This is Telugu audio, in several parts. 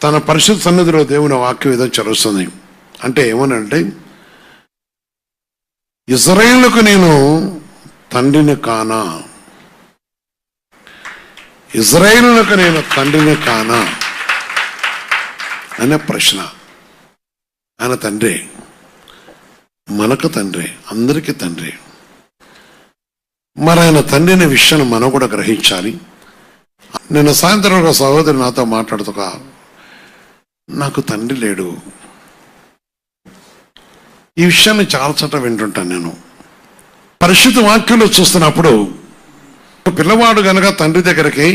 తన పరిశుద్ధ సన్నిధిలో దేవుని వాక్యం ఏదో చదువుతుంది. అంటే ఏమనంటే, ఇశ్రాయేలుకు నేను తండ్రిని కానా, ఇశ్రాయేలుకు నేను తండ్రిని కానా అనే ప్రశ్న. ఆయన తండ్రి, మనకు తండ్రి, అందరికీ తండ్రి. మరి ఆయన తండ్రి అనే విషయాన్ని మనం కూడా గ్రహించాలి. నిన్న సాయంత్రం ఒక సహోదరి నాతో మాట్లాడుతూ, నాకు తండ్రి లేడు, ఈ విషయాన్ని చాలా చోట్ల వింటుంటాను నేను. పరిశుద్ధ వాక్యంలో చూస్తున్నప్పుడు పిల్లవాడు కనుక తండ్రి దగ్గరికి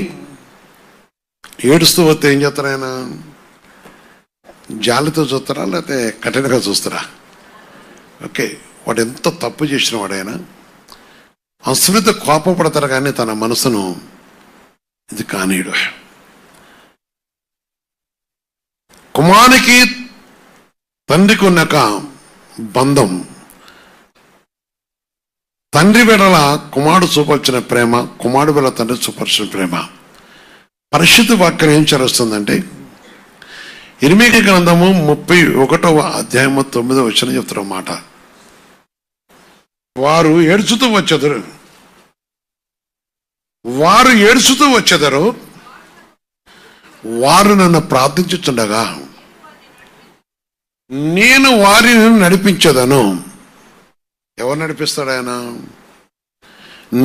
ఏడుస్తూ వస్తే ఏం చేస్తారు? ఆయన జాలితో చూస్తారా, లేకపోతే కఠినంగా చూస్తారా? ఓకే, వాడు ఎంత తప్పు చేసిన వాడైనా అసలుత కోపం పడతారు, కానీ తన మనసును ఇది కానీడు. కుమారునికి తండ్రికి ఉన్న బంధం, తండ్రి వెడల కుమారుడు చూపర్చిన ప్రేమ, కుమారుడు వెడల తండ్రి చూపర్చిన ప్రేమ. పరిశుద్ధ వాక్యం ఏం చేస్తుందంటే, ఇర్మీయా గ్రంథము 31వ అధ్యాయము 9వ వచనం చెప్తున్న మాట, వారు ఏడ్చుతూ వచ్చెదరు, వారు నన్ను ప్రార్థించుచుండగా నేను వారిని నడిపించదను. ఎవరు నడిపిస్తాడు ఆయన?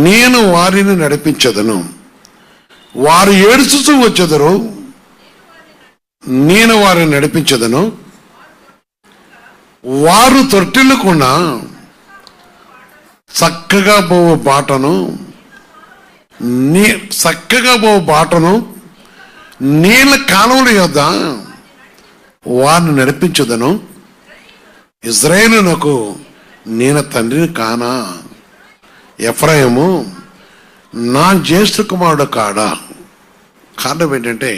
నేను వారిని నడిపించదను. వారు ఏడ్చుతూ వచ్చెదరు, నేను వారిని నడిపించదను. వారు తొట్టిల్లకుండా చక్కగా పోవు బాటను నీళ్ళ కాలువల యొద్ద వారిని నడిపించదను. ఇశ్రాయేలునకు నేను తండ్రిని కానా, ఎఫ్రాయిము నా జ్యేష్ఠ కుమారుడు కాడా. కారణం ఏంటంటే,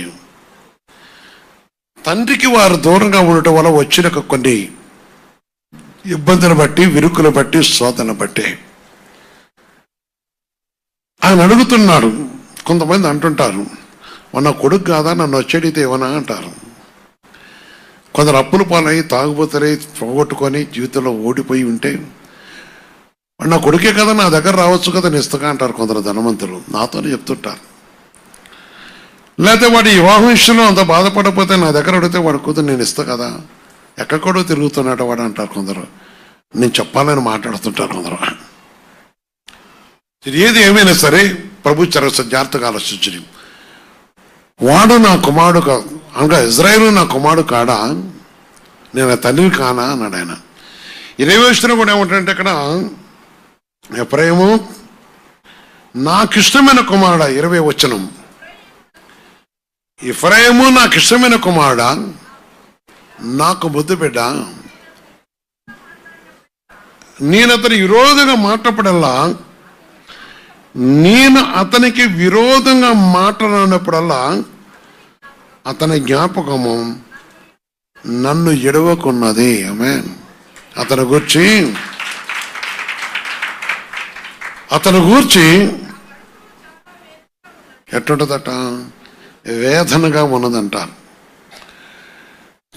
తండ్రికి వారు దూరంగా ఉండటం వల్ల వచ్చిన కొన్ని ఇబ్బందులు బట్టి, విరుకులు బట్టి, శోధన బట్టి ఆయన అడుగుతున్నాడు. కొంతమంది అంటుంటారు, నా కొడుకు కాదా, నన్ను వచ్చేడితే ఏమన్నా అంటారు. కొందరు అప్పుల పాలై తాగుబోతలై పోగొట్టుకొని జీవితంలో ఓడిపోయి ఉంటే, నా కొడుకే కదా, నా దగ్గర రావచ్చు కదా, నేను ఇస్తగా అంటారు కొందరు ధనవంతులు. నాతోనే చెప్తుంటారు. లేకపోతే వాడి వివాహం విషయంలో అంత బాధపడకపోతే నా దగ్గర అడిగితే వాడు కూతురు నేను ఇస్తా కదా, ఎక్కడో తిరుగుతున్నాడు వాడు అంటారు కొందరు. నేను చెప్పాలని మాట్లాడుతుంటారు కొందరు. ఏది ఏమైనా సరే ప్రభు జాగ్రత్తగా ఆలోచించి, వాడు నా కుమారుడు కాదు అనగా ఇశ్రాయేలు నా కుమారుడు కాడా, నేను తండ్రిని కానా అన్నాడు ఆయన. 20వ వచనం కూడా ఏమంటే, ఇక్కడ ఎఫ్రాయిము నాకిష్టమైన కుమారుడా, 20వ వచనం, ఎఫ్రాయిము నాకు ఇష్టమైన కుమారుడా, నాకు ముద్దు బిడ్డ, నేను అతని విరోధంగా మాట్లాడప్పుడల్లా, నేను అతనికి విరోధంగా మాట్లాడినప్పుడల్లా అతని జ్ఞాపకము నన్ను ఎడవకున్నది. ఆమేన్. అతని గూర్చి ఎట్టుంటుందట? వేదనగా ఉన్నదంటారు.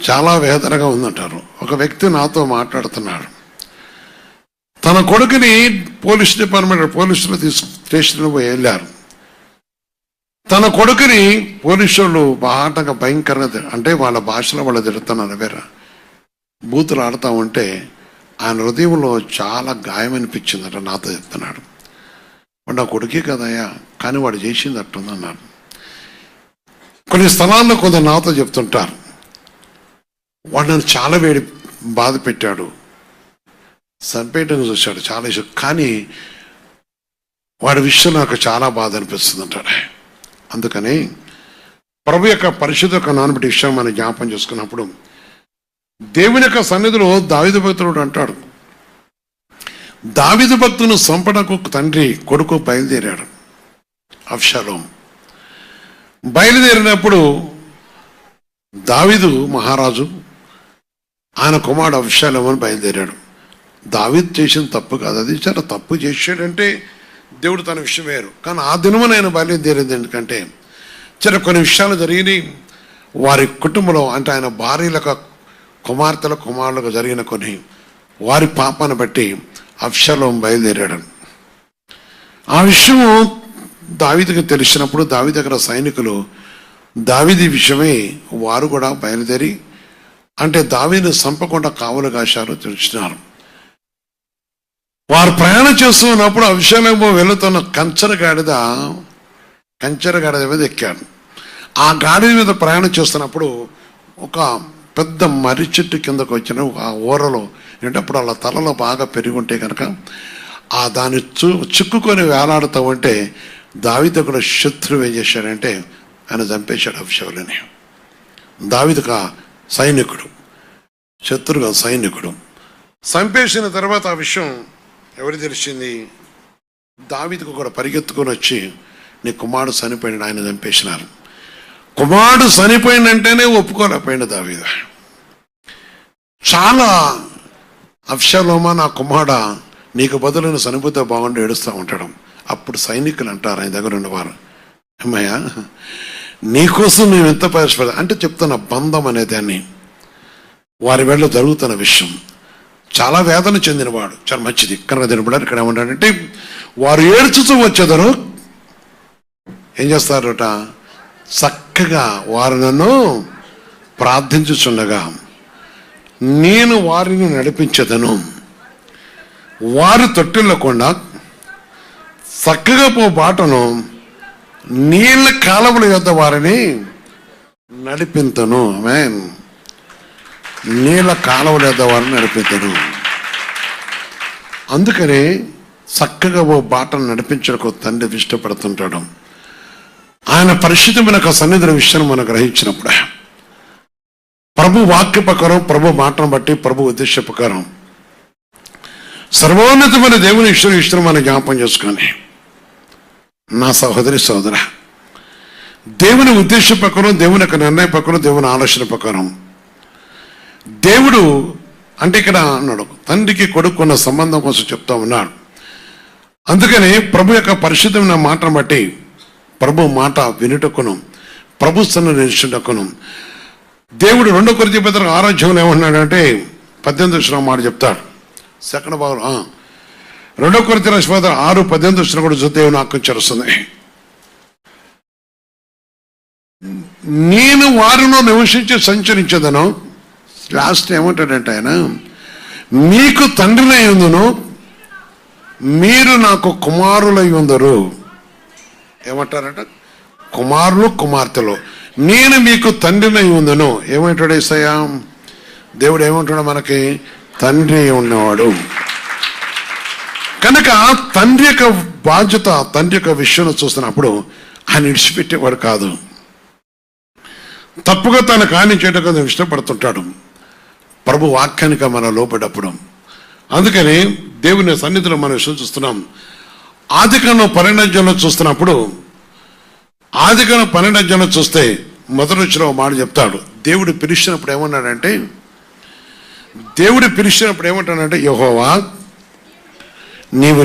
చాలా వేదనగా ఉందంటారు. ఒక వ్యక్తి నాతో మాట్లాడుతున్నాడు. తన కొడుకుని పోలీస్ పోలీసులు స్టేషన్లో వెళ్ళారు. తన కొడుకుని పోలీసులు బాటగా భయంకరంగా, అంటే వాళ్ళ భాషలో వాళ్ళు తిడుతున్నారు, వేరే బూతులు ఆడుతూ ఉంటే ఆయన హృదయంలో చాలా గాయం అనిపించిందట. నాతో చెప్తున్నాడు, వాడు నా కొడుకే కదయ్యా, కానీ వాడు చేసింది అట్టుందన్నాడు. కొన్ని స్థలాల్లో కొందరు నాతో చెప్తుంటారు, వాడు నన్ను చాలా బాధ పెట్టాడు, చంపేయటం చూశాడు, చాలా ఇష్టం, కానీ వాడి విషయం నాకు చాలా బాధ అనిపిస్తుంది అంటాడు. అందుకని ప్రభు యొక్క పరిశుద్ధ యొక్క నానబెట్టి విషయం మనం జ్ఞాపం చేసుకున్నప్పుడు, దేవుని యొక్క సన్నిధిలో దావీదు భక్తుడు అంటాడు, దావీదు భక్తును చంపడకు తండ్రి కొడుకు బయలుదేరాడు. అబ్షాలోం బయలుదేరినప్పుడు దావీదు మహారాజు ఆయన కుమారుడు అబ్షాలోం అని బయలుదేరాడు. దావీదు చేసిన తప్పు కాదు, అది చాలా తప్పు చేశాడంటే దేవుడు తన విషయం వేరు. కానీ ఆ దినమున ఆయన బయలుదేరింది ఎందుకంటే చాలా కొన్ని విషయాలు జరిగినాయి. వారి కుటుంబంలో అంటే ఆయన భార్యలకు కుమార్తెల కుమారులకు జరిగిన కొన్ని వారి పాపాన్ని బట్టి అబ్షాలోము బయలుదేరాడు. ఆ విషయం దావీదుకు తెలిసినప్పుడు దావీదు దగ్గర సైనికులు దావీదు విషయమై వారు కూడా బయలుదేరి అంటే దావీదును చంపకుండా కావలు కాశారు తెలిసినారు. వారు ప్రయాణం చేస్తున్నప్పుడు అబ్షాలోము వెళుతున్న కంచర గాడిద మీద ఎక్కాడు. ఆ గాడిద మీద ప్రయాణం చేస్తున్నప్పుడు ఒక పెద్ద మర్రి చెట్టు కిందకు వచ్చిన ఆ ఊరలో ఏంటప్పుడు వాళ్ళ తలలో బాగా పెరిగి ఉంటే కనుక ఆ దాన్ని చిక్కుకొని వేలాడుతూ ఉంటే దావీదు కూడా శత్రువు ఏం చేశాడంటే ఆయన చంపేశాడు అబ్షాలోముని. దావీదుకు సైనికుడు, శత్రువుగా సైనికుడు చంపేసిన తర్వాత ఆ విషయం ఎవరు తెలిసింది? దావీదుకు కూడా పరిగెత్తుకొని వచ్చి నీ కుమారుడు చనిపోయినాడు, ఆయన చంపేసినారు. కుమారుడు చనిపోయిందంటేనే ఒప్పుకోలేకపోయిన దావీదు. చాలా అబ్షాలోమా నా కుమారుడా నీకు బదులు చనిపోతే బాగుండి ఏడుస్తూ ఉంటాడు. అప్పుడు సైనికులు అంటారు ఆయన దగ్గర ఉన్నవారు, అమ్మయ్యా నీకోసం మేము ఎంత ప్రయాసపడ అంటే చెప్తున్న బంధం అనే దాన్ని వారి వేళ జరుగుతున్న విషయం. చాలా వేదన చెందినవాడు, చాలా మంచిది కనుక తినబడారు. ఇక్కడ ఏమంటాడంటే వారు ఏడ్చుతూ వచ్చేదరు ఏం చేస్తారట, చక్కగా వారు నన్ను ప్రార్థించుచుండగా నేను వారిని నడిపించదను, వారు తొట్టిల్లకుండా చక్కగా పో బాటను నీళ్ళ కాలవల యొద్ద వారిని నడిపింతను. ఆమేన్. నీళ్ళ కాలవల యొద్ద వారిని నడిపింతను. అందుకని చక్కగా ఓ బాటను నడిపించడానికి తండ్రి ఇష్టపడుతుంటాడు. ఆయన పరిశుద్ధమైన సన్నిధిని విషయాన్ని మనం గ్రహించినప్పుడు ప్రభు వాక్య ప్రకారం, ప్రభు మాటను బట్టి, ప్రభు ఉద్దేశ ప్రకారం సర్వోన్నతమైన దేవుని ఇష్టం మనం జ్ఞాపకం చేసుకొని నా సహోదరి సోదర, దేవుని ఉద్దేశ ప్రకారం, దేవుని యొక్క నిర్ణయ ప్రకారం, దేవుని ఆలోచన ప్రకారం దేవుడు అంటే ఇక్కడ అన్నాడు తండ్రికి కొడుకున్న సంబంధం కోసం చెప్తా ఉన్నాడు. అందుకని ప్రభు యొక్క పరిశుద్ధమైన మాటను బట్టి ప్రభు మాట వినుటకును ప్రభు సన్నిధిని నిలుచుటకును దేవుడు 2 కొరింథీ పత్రిక 6వ అధ్యాయంలో ఏమన్నాడంటే 18వ మాట చెప్తాడు. సెకండ్ భాగం 2 కొరింథీ పత్రిక 6:18 కూడా దేవుని వాక్యం చేరుస్తుంది. నేను వారిలో నివసించి సంచరించదను. లాస్ట్ ఏమంటాడంటే ఆయన మీకు తండ్రినై ఉందును, మీరు నాకు కుమారులై ఉందరు. ఏమంటారంట, కుమారులు కుమార్తెలు, నేను మీకు తండ్రినై ఉందును. ఏమంటాడు యేసయ్య? దేవుడు ఏమంటాడు మనకి? తండ్రి ఉన్నవాడు. కనుక తండ్రి యొక్క బాధ్యత, తండ్రి యొక్క విషయంలో చూస్తున్నప్పుడు ఆయన విడిచిపెట్టేవాడు కాదు. తప్పుగా తన కార్యం చేయడం ఇష్టపడుతుంటాడు ప్రభు వాక్యానికి మనం లోపడప్పుడు. అందుకని దేవుని సన్నిధిలో మనం విశ్వసిస్తున్నాం. ఆదికాండం 12 చూస్తున్నప్పుడు, ఆదికాండం 12 చూస్తే మొదటి వచ్చిన మాట చెప్తాడు. దేవుడు పిలిచినప్పుడు ఏమన్నాడంటే, దేవుడు పిలిచినప్పుడు ఏమంటాడంటే, యెహోవా నీవు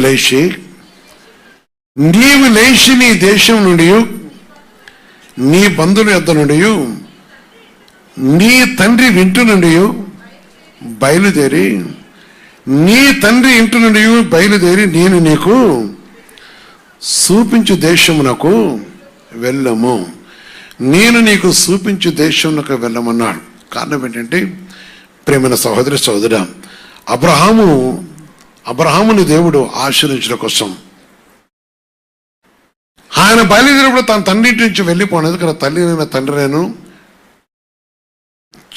లేచి నీ దేశం నుండి, నీ బంధువుల యొద్ద నుండి, నీ తండ్రి ఇంటి నుండి బయలుదేరి, నీ తండ్రి ఇంటి నుండి బయలుదేరి నేను నీకు చూపించు దేశమునకు వెళ్ళము, నేను నీకు చూపించు దేశమునకు వెళ్ళమన్నాడు. కారణం ఏంటంటే ప్రేమైన సహోదరి సోదర, అబ్రహాముని దేవుడు ఆశీర్వదించడం కోసం ఆయన బయలుదేరినప్పుడు తన తండ్రి నుంచి వెళ్ళిపోయినది కదా. తల్లినైనా తండ్రినైనా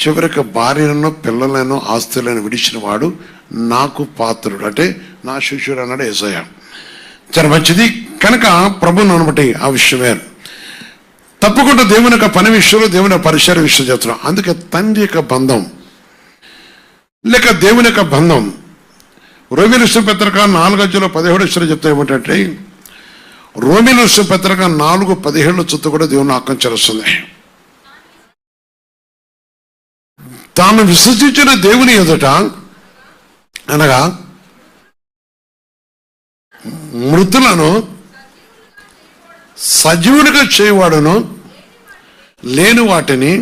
చివరికి భార్యలను పిల్లలను ఆస్తులను విడిచిన వాడు నాకు పాత్రుడు, అంటే నా శిష్యుడు అన్నాడు యేసయ్య. చాలా మంచిది. కనుక ప్రభువును అనబట్టి ఆ విషయం వేరు. తప్పకుండా దేవుని యొక్క పని విషయంలో, దేవుని పరిసర విషయం చెప్తున్నాం. అందుకే తండ్రి యొక్క బంధం లేక దేవుని యొక్క బంధం రోమీయుల పత్రిక 4:17 చెప్తా ఏమిటంటే, రోమీయుల పత్రిక 4:17 చుట్టూ కూడా దేవుని వాక్యం చేస్తుంది. తాను విశ్వసించిన దేవుని ఎదుట అనగా మృతులను సజీవునిగా చేయవాడును, లేని వాటిని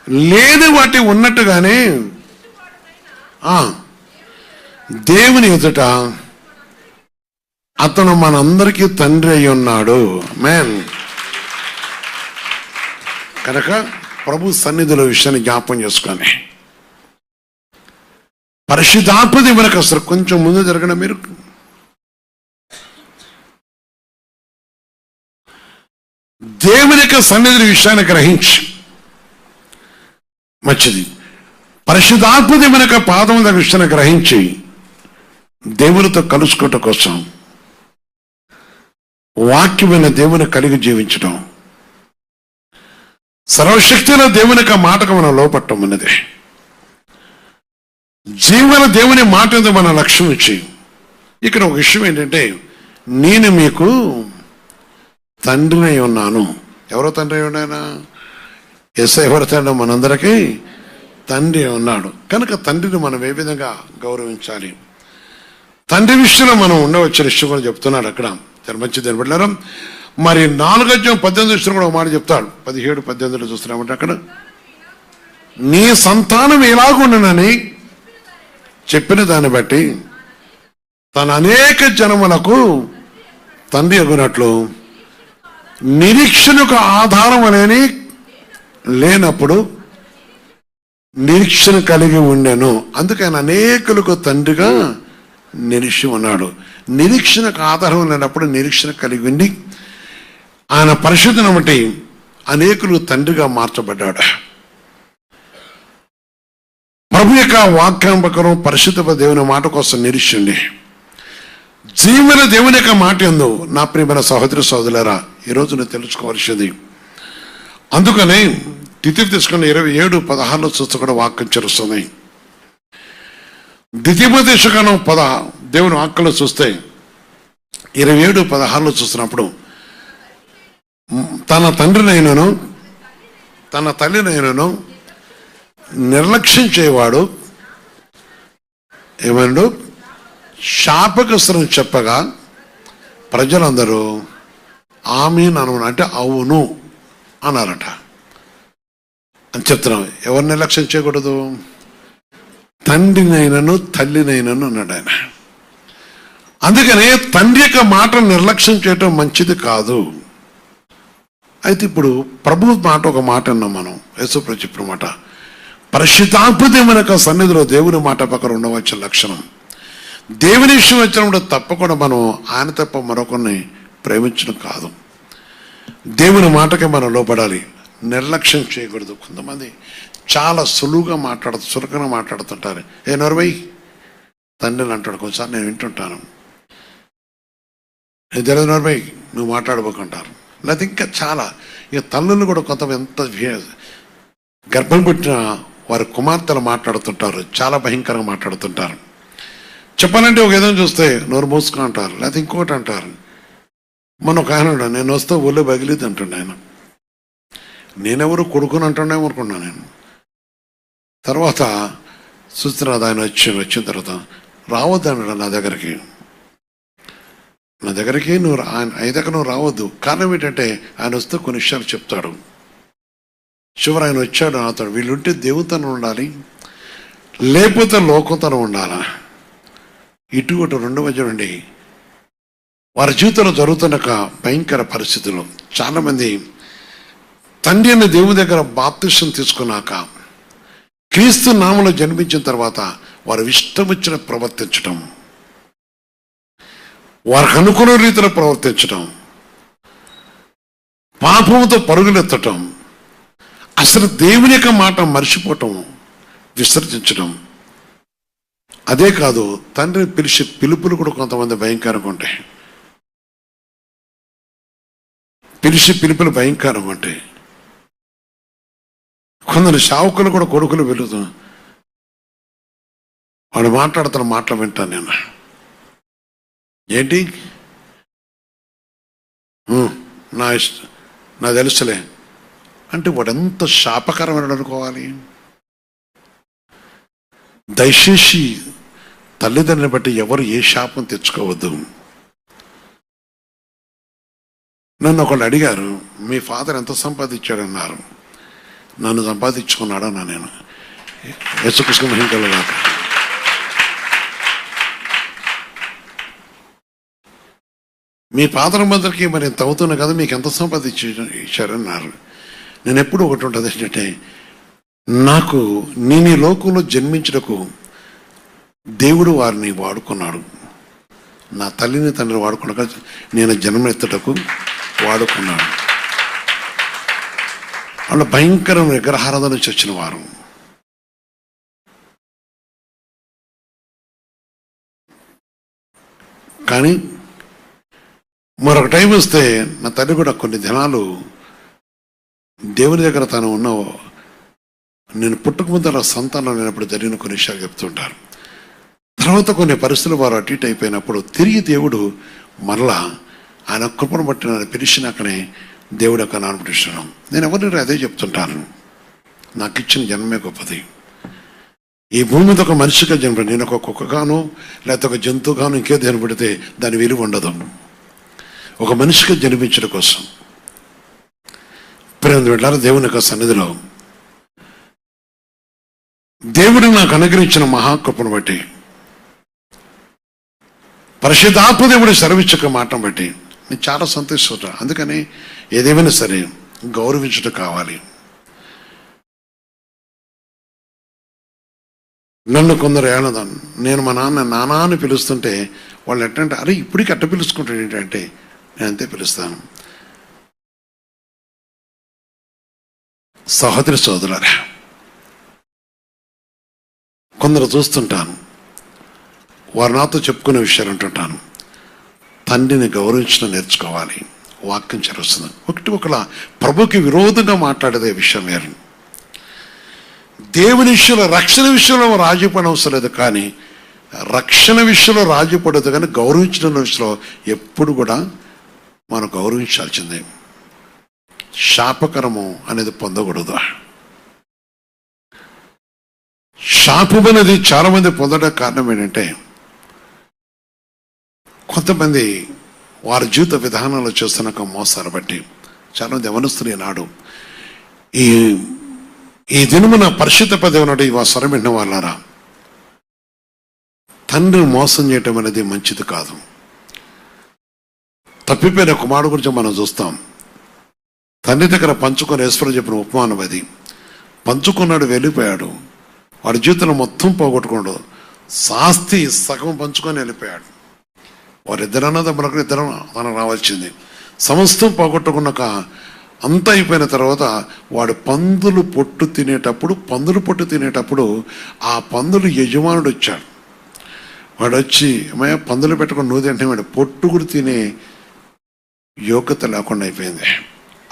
లేని వాటి ఉన్నట్టుగానే దేవుని ఎదుట అతను మనందరికీ తండ్రి అయి ఉన్నాడు. మేన్ కనుక ప్రభు సన్నిధిలో విషయాన్ని జ్ఞాపం చేసుకొని పరిశుద్ధాత్మ దేవునికి అసలు కొంచెం ముందు జరగడం, మీరు దేవుని యొక్క సన్నిధి విషయాన్ని గ్రహించి మంచిది. పరిశుద్ధాత్మ దేవుని యొక్క పాదం దగ్గర విషయాన్ని గ్రహించి దేవునితో కలుసుకోవటం కోసం వాక్యమైన దేవుని కలిగి జీవించడం, సర్వశక్తిలో దేవుని యొక్క మాటకు మనం లోపట్టం అన్నది జీవన దేవుని మాట మీద మన లక్ష్యం ఇచ్చి. ఇక్కడ ఒక విషయం ఏంటంటే, నేను మీకు తండ్రిని అయి ఉన్నాను. ఎవరో తండ్రి అయి ఉన్నాయన? యేసయ్య ఎవరు తండ్రి? మనందరికీ తండ్రి ఉన్నాడు. కనుక తండ్రిని మనం ఏ విధంగా గౌరవించాలి, తండ్రి విషయంలో మనం ఉండవచ్చిన విషయం కూడా చెప్తున్నాడు అక్కడ. చాలా మంచిది నిలబడ్డారు. మరి 4:18 కూడా ఒక మాట చెప్తాడు. 17-18 చూస్తున్నామంటే అక్కడ, నీ సంతానం ఎలాగుండునని చెప్పిన దాన్ని బట్టి తన అనేక జనములకు తండ్రి అగునట్లు నిరీక్షణకు ఆధారం అనేది లేనప్పుడు నిరీక్షణ కలిగి ఉండెను. అందుకని అనేకులకు తండ్రిగా నిరీక్ష ఉన్నాడు. నిరీక్షణకు ఆధారం లేనప్పుడు నిరీక్షణ కలిగి ఉండి ఆయన పరిశుద్ధను బట్టి అనేకులు తండ్రిగా మార్చబడ్డాడు. ప్రభు యొక్క వాక్యం ప్రకారం పరిశుద్ధ దేవుని మాట కోసం నిరీక్షండి. జీవన దేవుని యొక్క మాట యందు నా ప్రియమైన సహోదరి సహోదరులారా, ఈరోజు నేను తెలుసుకోవాల్సింది. అందుకనే తిథి తీసుకుని 27-16 చూస్తూ కూడా వాక్యం చేరుస్తుంది. ద్వితీయోపదేశకాండం దేవుని వాక్యంలో చూస్తే 27-16 చూస్తున్నప్పుడు, తన తండ్రినైనను తన తల్లినైనను నిర్లక్ష్యం చేయవాడు ఏమన్నాడు? శాపగ్రస్తులను చెప్పగా ప్రజలందరూ ఆమీన్ అను, అంటే అవును అన్నారట అని చెప్తున్నాం. ఎవరు నిర్లక్ష్యం చేయకూడదు? తండ్రినైనను తల్లినైనను అన్నాడు ఆయన. అందుకనే తండ్రి యొక్క మాట నిర్లక్ష్యం చేయటం మంచిది కాదు. అయితే ఇప్పుడు ప్రభు మాట ఒక మాట అన్నాం మనం. యేసుప్రభు చెప్పిన మాట, పరిశుద్ధాత్మ దేవుని యొక్క సన్నిధిలో దేవుని మాట పక్కన ఉండవలసిన లక్షణం. దేవుని విషయం వచ్చినప్పుడు తప్పకుండా మనం ఆయన తప్ప మరొకరిని ప్రేమించడం కాదు. దేవుని మాటకి మనం లోపడాలి, నిర్లక్ష్యం చేయకూడదు. కొంతమంది చాలా సులువుగా చురుకుగా మాట్లాడుతుంటారు. నోర్వై తండ్రిని అంటాడు, కొంచెం నేను వింటుంటాను. తెలియదు నోర్వై నువ్వు మాట్లాడబోకుంటారు. లేకపోతే ఇంకా చాలా ఇక తల్లులు కూడా కొంత ఎంత గర్భం పుట్టిన వారి కుమార్తెలు మాట్లాడుతుంటారు, చాలా భయంకరంగా మాట్లాడుతుంటారు. చెప్పాలంటే ఒక ఏదైనా చూస్తే నోరు మూసుకుని అంటారు, లేకపోతే ఇంకొకటి అంటారు. మన ఒక ఆయన, నేను వస్తే ఒళ్ళు బగిలిద్ది అంటుండే ఆయన. నేనెవరు కొడుకుని అంటుండే అనుకున్నాను నేను. తర్వాత చూస్తున్నది ఆయన వచ్చిన తర్వాత రావద్దు అన్నాడు నా దగ్గరికి. నువ్వు ఆయన దగ్గర నువ్వు రావద్దు. కారణం ఏంటంటే ఆయన వస్తే కొన్ని విషయాలు చెప్తాడు. చివరి ఆయన వచ్చాడు నాతో, వీళ్ళుంటే దేవుతనం ఉండాలి, లేకపోతే లోకంతనం ఉండాలా. ఇటు రెండు మధ్య నుండి వారి జీవితంలో జరుగుతున్న భయంకర పరిస్థితులు. చాలామంది తండ్రి అనే దేవుని దగ్గర బాప్తిసం తీసుకున్నాక క్రీస్తు నామములో జన్మించిన తర్వాత వారు ఇష్టం వచ్చిన ప్రవర్తించడం, వారికి అనుకున్న రీతిలో ప్రవర్తించడం, పాపంతో పరుగులెత్తటం, అసలు దేవుని యొక్క మాట మర్చిపోవటం, విసర్జించడం. అదే కాదు, తండ్రిని పిలిచి పిలుపులు కూడా కొంతమంది భయంకరంగా ఉంటాయి. పిలుపులు భయంకరంగా ఉంటాయి. కొందరు శావుకులు కూడా కొడుకులు వెళుతూ వాడు మాట్లాడుతున్న మాటలు వింటాను నేను. ఏంటి నా తెలుసులే అంటే వాడు ఎంత శాపకరమైన అనుకోవాలి. దయచేసి తల్లిదండ్రుని బట్టి ఎవరు ఏ శాపం తెచ్చుకోవద్దు. నన్ను ఒకళ్ళు అడిగారు, మీ ఫాదర్ ఎంత సంపాదించాడన్నారు. నన్ను సంపాదించుకున్నాడన్నా నేను. యేసుకృష్ణ మహింకలుగాక. మీ పాత్రమందరికి మరి తవ్వుతున్నా కదా, మీకు ఎంత సంపాదించి ఇచ్చారన్నారు. నేను ఎప్పుడు ఒకటి ఉంటుంది ఏంటంటే, నాకు నేను ఈ లోకంలో జన్మించడకు దేవుడు వారిని వాడుకున్నాడు. నా తల్లిని తండ్రిని వాడుకున్నాక నేను జన్మెత్తటకు వాడుకున్నాడు. వాళ్ళ భయంకర విగ్రహారాధన నుంచి వచ్చిన వారు. కానీ మరొక టైం వస్తే నా తల్లి కూడా కొన్ని దినాలు దేవుని దగ్గర తను ఉన్న, నేను పుట్టక ముందర సంతానం లేనప్పుడు జరిగిన కొన్ని విషయాలు చెప్తుంటారు. తర్వాత కొన్ని పరిస్థితులు వారు అటు ఇటు అయిపోయినప్పుడు తిరిగి దేవుడు మరలా ఆయన కృపను బట్టి నన్ను పిలిచినాకనే దేవుడు యొక్క నాన్న పిలిచాను. నేను ఎవరిని అదే చెప్తుంటాను, నాకు ఇచ్చిన జన్మే గొప్పది. ఈ భూమి మీద ఒక మనిషిగా జన్మ, నేను ఒక కుక్కగాను లేకపోతే ఒక జంతువుగాను ఇంకే జన్మపడితే దాని విలువ ఉండదు. ఒక మనిషిగా జన్మించడం కోసం ప్రేమ వెళ్ళాలి దేవుని యొక్క సన్నిధిలో. దేవుడు నాకు అనుగ్రహించిన మహాకృపను బట్టి, పరిశుద్ధాత్మ దేవుడి సర్వించక మాటను బట్టి నేను చాలా సంతోషిస్తాను. అందుకని ఏదేమైనా సరే గౌరవించడం కావాలి. నన్ను కొందరు ఏళ్ళదాన్ని, నేను మా నాన్న అని పిలుస్తుంటే వాళ్ళు ఎట్టంటే, అరే ఇప్పటికి అట్ట పిలుచుకుంటాడు ఏంటంటే, నేను అంతే పిలుస్తాను. సహోదరి సోదరులారా, కొందరు చూస్తుంటాను, వారు నాతో చెప్పుకునే విషయాలు అంటుంటాను. తండ్రిని గౌరవించడం నేర్చుకోవాలి. వాక్యం చదువుతుంది. ఒకలా ప్రభుకి విరోధంగా మాట్లాడేదే విషయం వేరు. దేవుని విషయంలో, రక్షణ విషయంలో రాజీ పడడం అవసరం లేదు, కానీ రక్షణ విషయంలో రాజీ పడదు. కానీ గౌరవించడం విషయంలో ఎప్పుడు కూడా మనం గౌరవించాల్సిందే. శాపకరము అనేది పొందకూడదు. శాపం అనేది చాలా మంది పొందడానికి కారణం ఏంటంటే, కొంతమంది వారి జీవిత విధానంలో చేస్తున్న మోసాలు బట్టి చాలా మంది యవనస్తులు ఈనాడు ఈ దినమున పరిశుద్ధ పదవినాడు ఈ స్వరం విన్న వాళ్ళారా, తండ్రిని మోసం చేయటం అనేది మంచిది కాదు. తప్పిపోయిన కుమారుడు గురించి మనం చూస్తాం. తండ్రి దగ్గర పంచుకొని ఈశ్వరుడు చెప్పిన ఉపమానం అది. పంచుకున్నాడు, వెళ్ళిపోయాడు. వాడి జీవితంలో మొత్తం పోగొట్టుకున్నాడు. శాస్తి సగం పంచుకొని వెళ్ళిపోయాడు. వారిద్దరు అన్నదమ్ములకు ఇద్దరు మనం రావాల్సింది. సమస్తం పోగొట్టుకున్నాక అంతా అయిపోయిన తర్వాత వాడు పందులు పొట్టు తినేటప్పుడు ఆ పందులు యజమానుడు వచ్చాడు. వాడు వచ్చి, అమ్మయ్య పందులు పెట్టుకుని నువ్వు తింటే వాడు పొట్టు కూడా తినే యోగ్యత లేకుండా అయిపోయింది.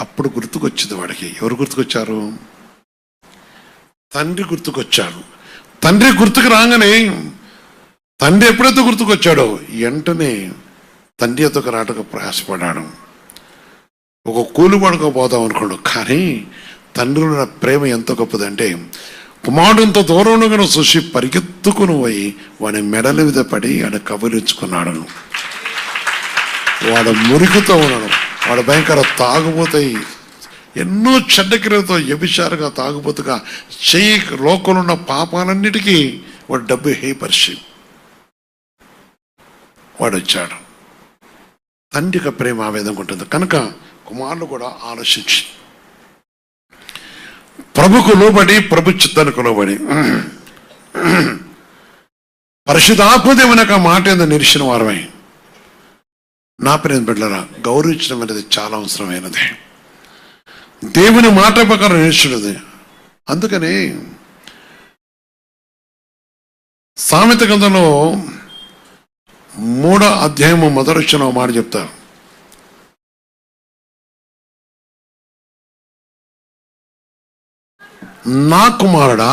అప్పుడు గుర్తుకొచ్చింది వాడికి. ఎవరు గుర్తుకొచ్చారు? తండ్రి గుర్తుకొచ్చాడు. తండ్రి గుర్తుకు రాగానే, తండ్రి ఎప్పుడైతే గుర్తుకొచ్చాడో వెంటనే తండ్రి ఎత్తుకు రాటకు ప్రయాసపడ్డాడు. ఒక కూలిపడక పోదాం అనుకోడు. కానీ తండ్రిలో ప్రేమ ఎంత గొప్పదంటే, కుమారుడంత దూరంలో చూసి పరిగెత్తుకుని పోయి వాడి మెడల మీద పడి ఆయన కబురించుకున్నాడు. వాడు మురికితో ఉన్నాడు. వాడు భయంకర తాగుబోతాయి, ఎన్నో చెడ్డ క్రియలతో వ్యభిచారంగా తాగుబోతుగా చెయ్యి లోకంలో ఉన్న పాపాలన్నిటికీ వాడు డబ్బు హేపరిచి వాడు వచ్చాడు. తండ్రికి ప్రేమ ఆ విధంగా ఉంటుంది. కనుక కుమారులు కూడా ఆలోచించి ప్రభుకు లోబడి, ప్రభు చిత్తానికి లోబడి, పరిశుద్ధాత్మదేవుని యొక్క మాట మీద నిలిచిన వారమై, నా ప్రేమ బిడ్డలారా, గౌరవించడం అనేది చాలా అవసరమైనది. దేవుని మాట ప్రకారం నిలిచినది. అందుకని సామెత గ్రంథంలో 3వ అధ్యాయము మొదటి వచనం మాట చెప్తారు. నా కుమారుడా,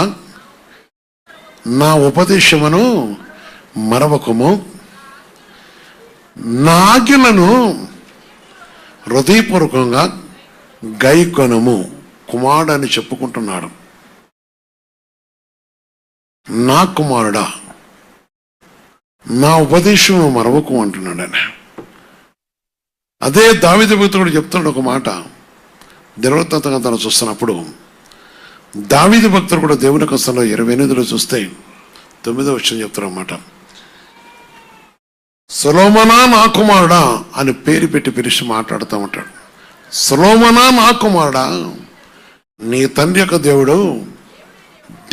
నా ఉపదేశమును మరవకము, నా ఆజ్ఞలను హృదయపూర్వకంగా గైకొనము. కుమారుడు అని చెప్పుకుంటున్నాడు. నా కుమారుడా, నా ఉపదేశం మరవకు అంటున్నాడు ఆయన. అదే దావీదు భక్తుడు చెప్తున్నాడు ఒక మాట. దినవృత్తాంతంగా తను చూస్తున్నప్పుడు, దావీదు భక్తుడు కూడా దేవుని కోసంలో 28లో చూస్తే 9వ వచనం చెప్తారన్నమాట. సొలొమోనా నా కుమారుడా అని పేరు పెట్టి పిలిచి మాట్లాడుతూ ఉంటాడు. సొలొమోనా నా కుమారుడా, నీ తండ్రి యొక్క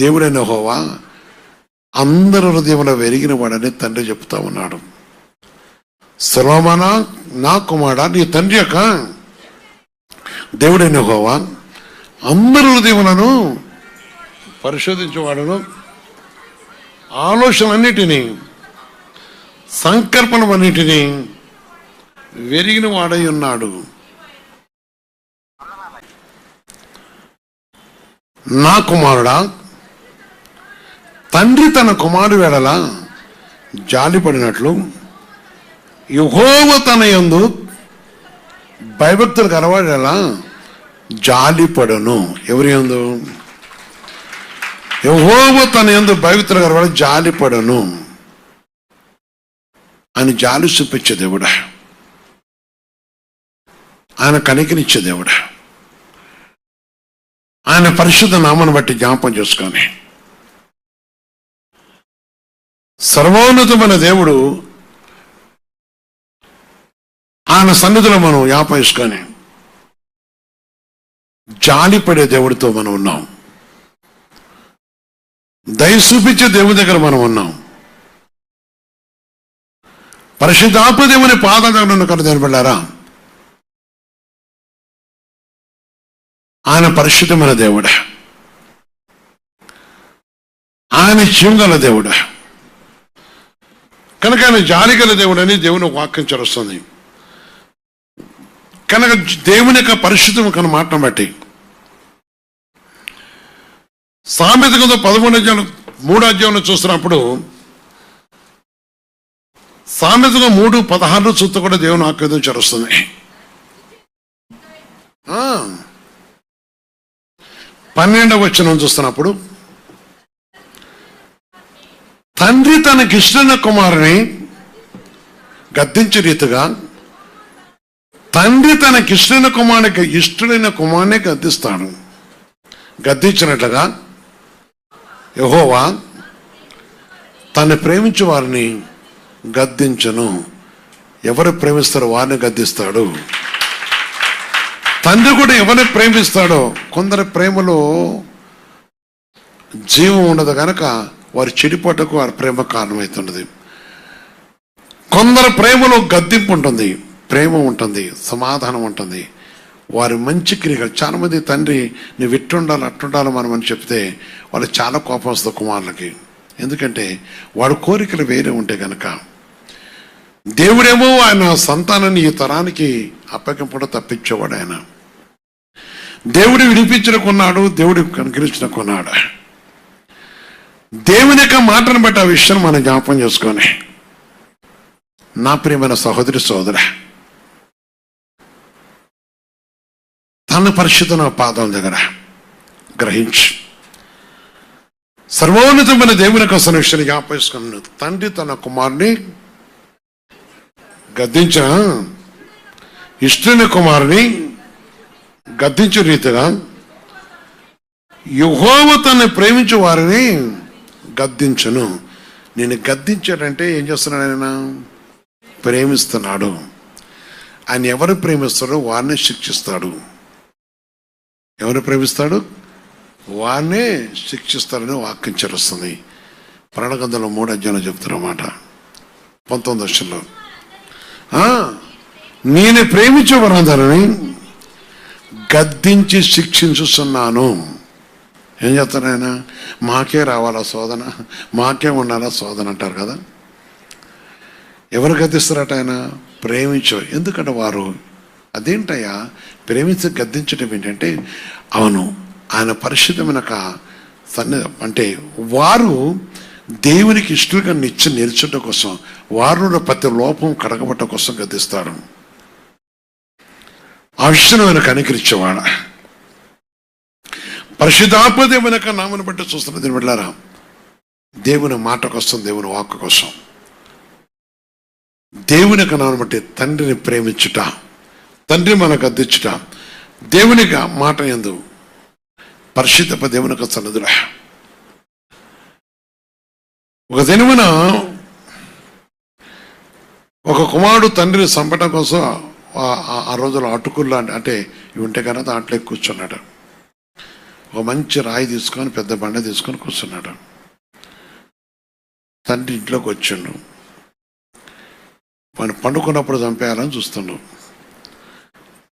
దేవుడైన యెహోవా అందరి హృదయంలో వెరిగిన వాడని తండ్రి చెప్తా ఉన్నాడు. సొలొమోనా నా కుమారుడా, నీ తండ్రి యొక్క దేవుడైన యెహోవా అందరి హృదయములను పరిశోధించేవాడును, ఆలోచనలన్నిటినీ సంకల్పనలన్నిటినీ వెరిగిన వాడై ఉన్నాడు. నా కుమారుడా, తండ్రి తన కుమారుడు వెడల జాలిపడినట్లు యెహోవా తన యందు భయభక్తులు కలవాడేలా జాలిపడను. ఎవరి యందు? యెహోవా తన యందు భయభక్తులు కలవాడు జాలిపడను అని జాలి చూపించే దేవుడా, ఆయన కనికరించే దేవుడా, ఆయన పరిశుద్ధ నామాన్ని బట్టి జ్ఞాపకం చేసుకొని సర్వోన్నతమైన దేవుడు ఆయన సన్నిధిలో మనం జ్ఞాపకం చేసుకొని జాలిపడే దేవుడితో మనం ఉన్నాం. దయ చూపించే దేవుడి దగ్గర మనం ఉన్నాం. పరిశుద్ధాత్మ దేవుని పాదాల దగ్గర ఉన్న కను నిలబడ్డారా? ఆయన పరిశుద్ధమైన దేవుడా, ఆయన జీవగల దేవుడా, కనుక ఆయన జాలిగల దేవుడు అని దేవుని వాక్యం చరుస్తుంది. కనుక దేవుని యొక్క పరిశుద్ధం కను మాటను బట్టి సామెత గ్రంథం 3వ అధ్యాయంలో చూస్తున్నప్పుడు సామెత 3:16 చూస్తే కూడా దేవుని వాక్యం చరుస్తుంది. 12వ వచనం చూస్తున్నప్పుడు తండ్రి తనకిష్టమైన కుమారుని గద్దించే రీతిగా తండ్రి తనకిష్టమైన కుమారుని గద్దిస్తాడు. గద్దించినట్లుగా యెహోవా తను ప్రేమించే వారిని గద్దించను. ఎవరు ప్రేమిస్తారో వారిని గద్దిస్తాడు. తండ్రి కూడా ఎవరిని ప్రేమిస్తాడో, కొందరి ప్రేమలో జీవం ఉండదు కనుక వారి చెడిపోటకు వారి ప్రేమ కారణమవుతున్నది. కొందరు ప్రేమలో గద్దింపు ఉంటుంది, ప్రేమ ఉంటుంది, సమాధానం ఉంటుంది, వారి మంచి క్రియలు. చాలా మంది తండ్రి నువ్వు ఇట్టుండాలి అట్టుండాలి మనం అని చెప్తే వాళ్ళకి చాలా కోపం వస్తుంది కుమారులకి. ఎందుకంటే వాడి కోరికలు వేరే ఉంటాయి కనుక. దేవుడేమో ఆయన సంతానాన్ని ఈ తరానికి అప్పగింపడం తప్పించేవాడు. ఆయన దేవుడు విడిపించిన కొన్నాడు, దేవుడు కనుకరించిన కొన్నాడు. దేవుని యొక్క మాటను బట్టి ఆ విషయం మనం జ్ఞాపకం చేసుకొని నా ప్రియమైన సహోదరి సోదర, తన పరిశుద్ధ పాదాల దగ్గర గ్రహించి సర్వోన్నతమైన దేవుని కోసం విషయాన్ని జ్ఞాపకం చేసుకున్నాను. తండ్రి తన కుమారుని గద్దించిన ఇష్టమైన కుమారుని గద్దించే రీతిగా యెహోవా తనని ప్రేమించే వారిని గద్దించను. నేను గద్దించాడంటే ఏం చేస్తున్నాడు? ఆయన ప్రేమిస్తున్నాడు. ఆయన ఎవరు ప్రేమిస్తాడో వారిని శిక్షిస్తాడు. ఎవరు ప్రేమిస్తాడు? వారినే శిక్షిస్తాడని వాక్యం చరుస్తుంది. ప్రణగంధంలో 3వ అధ్యాయంలో చెప్తున్నమాట 19వ వచనంలో నేను ప్రేమించే వారందరిని గద్దించి శిక్షించుతున్నాను. ఏం చెప్తారు ఆయన? మాకే రావాలా శోధన, మాకే ఉండాలా శోధన అంటారు కదా. ఎవరు గద్దిస్తారట? ఆయన ప్రేమించు. ఎందుకంటే వారు అదేంటయ్యా ప్రేమించి గద్దించడం ఏంటంటే, అవును ఆయన పరిశుద్ధమైన అంటే వారు దేవునికి ఇష్టలుగా నిల్చుండటం కోసం, వారిలో ప్రతి లోపం కడగబట్ట కోసం గద్దిస్తాడు. ఆ విషయం ఆయన కనికరించేవాడ. పరిశుద్ధాత్మ దేవుని యొక్క నామను బట్టి చూస్తున్న దీని వెళ్ళారా, దేవుని మాట కోసం, దేవుని వాక్కు కోసం, దేవుని యొక్క నామను బట్టి తండ్రిని ప్రేమించుట, తండ్రి మనకు గద్దించుట, దేవుని మాట యందు పరిశుద్ధ దేవుని యొక్క సన్నిధిలో ఒక దినమున ఒక కుమారుడు తండ్రిని చంపడం కోసం ఆ రోజుల్లో అటుకుల్లో అంటే ఇవి ఉంటే కనుక దాంట్లో కూర్చున్నాడు. ఒక మంచి రాయి తీసుకొని పెద్ద బండ తీసుకొని కూర్చున్నాడు. తండ్రి ఇంట్లోకి వచ్చిండు. వాడిని పండుకున్నప్పుడు చంపేయాలని చూస్తుండు.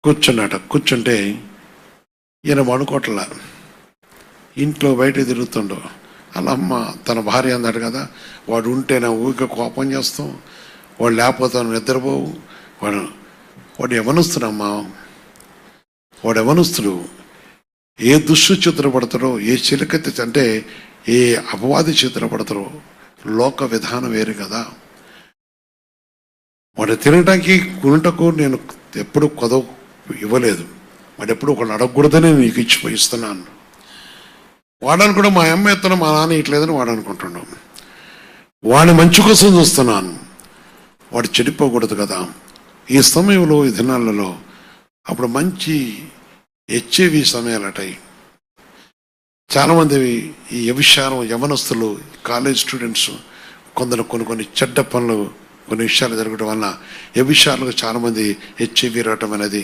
కూర్చున్నాడు. కూర్చుంటే ఈయన పండుకోట్ల ఇంట్లో బయట తిరుగుతుండు. అలా అమ్మ తన భార్య అన్నాడు కదా, వాడు ఉంటే నా ఊరికే కోపం చేస్తాం, వాడు లేకపోతే నిద్రపోవు, వాడు యవనస్తుడమ్మా, వాడు యవనస్తుడు. ఏ దుష్టు చిత్రపడతారో, ఏ చిలకత్తి అంటే ఏ అపవాది చిత్రపడతారో, లోక విధానం వేరు కదా. వాడు తినటానికి కొనుటకు నేను ఎప్పుడు కొదవ ఇవ్వలేదు, వాడు ఎప్పుడు ఒకళ్ళు అడగకూడదని నీకు ఇస్తున్నాను. వాడని కూడా మా అమ్మ ఎత్తున మా నాన్న ఇట్లేదని వాడు అనుకుంటున్నాడు. వాడి మంచి కోసం చూస్తున్నాను, వాడు చెడిపోకూడదు కదా. ఈ సమయంలో ఈ దినాలలో అప్పుడు మంచి హెచ్ఐవి సమయాలటాయి. చాలామంది ఈ వ్యభిచారం యవనస్తులు, కాలేజ్ స్టూడెంట్స్ కొందరు కొన్ని చెడ్డ పనులు, కొన్ని విషయాలు జరగడం వల్ల వ్యభిచారాలకు చాలామంది హెచ్ఐవి రావటం అనేది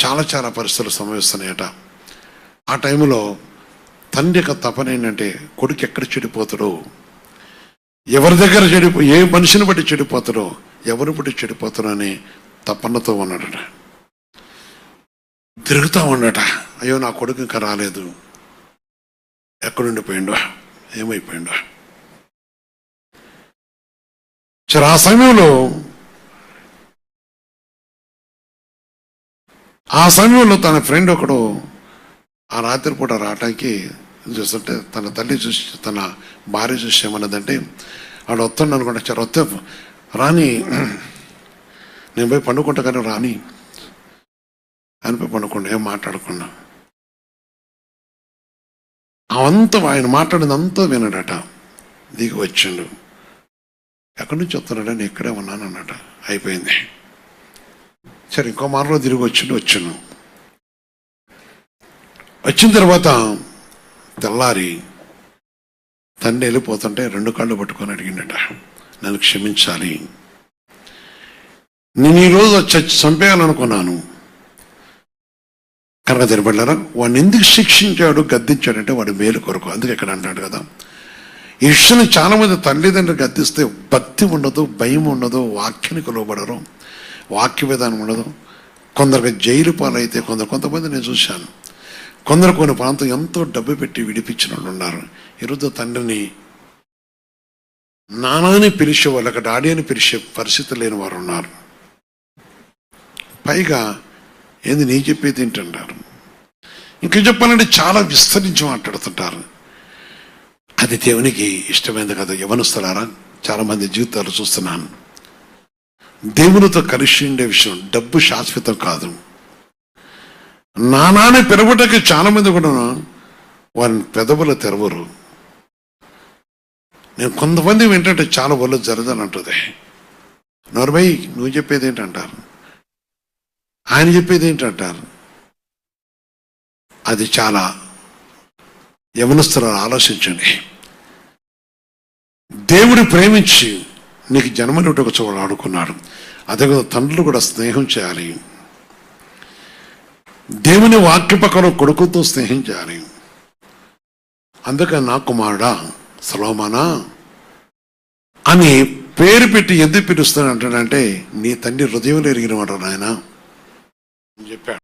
చాలా పరిస్థితులు సంభవిస్తున్నాయట. ఆ టైంలో తండ్రి యొక్క తపన ఏంటంటే కొడుకు ఎక్కడ చెడిపోతాడో, ఎవరి దగ్గర ఏ మనిషిని బట్టి చెడిపోతాడో, ఎవరిని బట్టి చెడిపోతాడో అని తపనతో ఉన్నాడట. తిరుగుతూ ఉన్నాడట. అయ్యో నా కొడుకు ఇంకా రాలేదు, ఎక్కడుండిపోయిండో, ఏమైపోయిండో. సరే ఆ సమయంలో తన ఫ్రెండ్ ఒకడు ఆ రాత్రిపూట రావటానికి చూస్తుంటే తన తల్లి చూసి, తన భార్య చూసి ఏమన్నదంటే, వాడు వస్తాడు అనుకుంటా, సరే వస్తే రాని, నేను పోయి పండుకుంటా కానీ రాని అనిపోయి పండుకోండి, ఏం మాట్లాడకుండా. అవంతా ఆయన మాట్లాడిందంతా విన్నాడట. దిగి వచ్చిండు. ఎక్కడి నుంచి వస్తున్నాడా, నేను ఇక్కడే ఉన్నాను అన్నట. అయిపోయింది. సరే ఇంకో మార్లో తిరిగి వచ్చాను. వచ్చిన తర్వాత తెల్లారి తండ్రి వెళ్ళిపోతుంటే 2 కాళ్ళు పట్టుకొని అడిగిండట, నన్ను క్షమించాలి, నేను ఈరోజు చంపేయాలనుకున్నాను కనుక తిరబడ్డారా. వాడిని ఎందుకు శిక్షించాడు, గద్దించాడంటే వాడి మేలు కొరకు. అందుకే ఇక్కడ అంటాడు కదా, ఈ విషయాన్ని చాలామంది తల్లిదండ్రులు గద్దిస్తే భక్తి ఉండదు, భయం ఉండదు, వాక్యానికి లోబడరు, వాక్య విధానం ఉండదు. కొందరికి జైలు పాలైతే కొంతమంది నేను చూశాను. కొందరు కొన్ని ప్రాంతం ఎంతో డబ్బు పెట్టి విడిపించిన వాళ్ళు ఉన్నారు. ఈరోజు తండ్రిని నాన్నని పిలిచే వాళ్ళకి డాడీ అని పిలిచే పరిస్థితి లేని వారు ఉన్నారు. పైగా ఏంది నీ చెప్పేది ఏంటంటారు. ఇంకా చెప్పాలంటే చాలా విస్తరించి మాట్లాడుతుంటారు. అది దేవునికి ఇష్టమైంది కదా. యవనస్తులారా, చాలామంది జీవితాలు చూస్తున్నాను. దేవునితో కలిసి ఉండే విషయం, డబ్బు శాశ్వతం కాదు. నానాన్ని పెరగటకి చాలామంది కూడా వారిని పెదవులు తెరవరు. నేను కొంతమంది ఏంటంటే చాలా ఒళ్ళు జరదని అంటుంది. నోర్మై నువ్వు చెప్పేది ఏంటంటారు, ఆయన చెప్పేది ఏంటంటారు. అది చాలా యవనస్తులను ఆలోచించండి. దేవుడు ప్రేమించి నీకు జన్మని ఒక చోట ఆడుకున్నాడు. అదే కదా తండ్రులు కూడా స్నేహం చేయాలి. దేవుని వాక్య ప్రకారం కొడుకుతో స్నేహం చేయాలి. అందుకని నా కుమారుడా సొలొమోనా అని పేరు పెట్టి ఎందుకు పిలుస్తాను అంటాడంటే, నీ తండ్రి హృదయంలో ఎరిగిన వాడు నాయన అని చెప్పాడు.